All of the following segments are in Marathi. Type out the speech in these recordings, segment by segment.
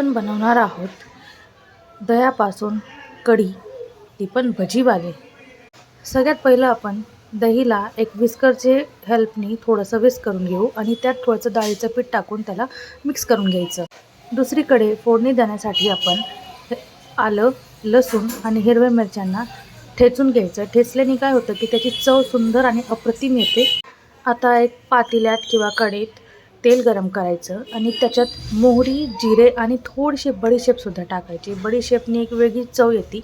आपण बनवणार आहोत दह्यापासून कढी, ती पण भजीवाले। सगळ्यात पहिलं आपण दहीला एक विस्करचे हेल्पनी थोडंसं विस्क करून घेऊ आणि त्यात थोडंसं डाळीचं पीठ टाकून त्याला मिक्स करून घ्यायचं। दुसरीकडे फोडणी देण्यासाठी आपण आलं, लसूण आणि हिरव्या मिरच्यांना ठेचून घ्यायचं। ठेचल्याने काय होतं की त्याची चव सुंदर आणि अप्रतिम येते। आता एक पातेल्यात किंवा कढईत तेल गरम करायचं आणि त्याच्यात मोहरी, जिरे आणि थोडीशी बडीशेपसुद्धा टाकायची। बडीशेपने एक वेगळी चव येते।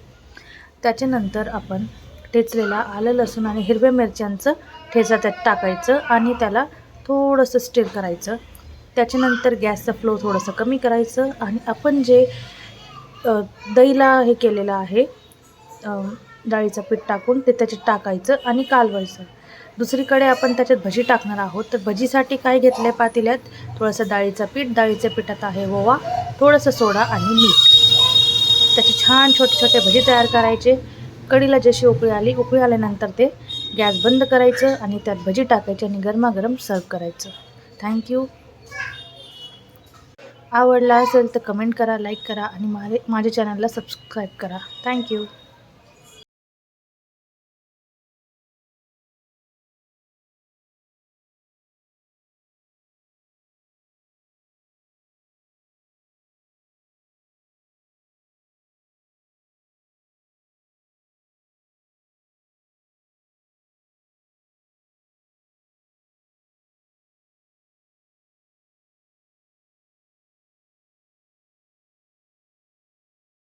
त्याच्यानंतर आपण ठेचलेला आलं, लसूण आणि हिरव्या मिरच्यांचं ठेचा त्यात टाकायचं आणि त्याला थोडंसं स्टीर करायचं। त्याच्यानंतर गॅसचा फ्लो थोडंसं कमी करायचं आणि आपण जे दहीला हे केलेलं आहे, डाळीचं पीठ टाकून ते त्याच्यात टाकायचं आणि कालवायचं। दुसरीकडे आपण त्याच्यात भजी टाकणार आहोत। तर भजीसाठी काय घेतलं आहे पातेल्यात, थोडंसं डाळीचं पीठ, डाळीच्या पिठात आहे ओवा, थोडंसं सोडा आणि मीठ। त्याचे छान छोटे छोटे भजी तयार करायचे। कढीला जशी उकळी आली, उकळी आल्यानंतर ते गॅस बंद करायचं आणि त्यात भजी टाकायची आणि गरमागरम सर्व करायचं। थँक्यू। आवडला असेल तर कमेंट करा, लाईक करा आणि माझ्या चॅनलला सबस्क्राईब करा। थँक्यू।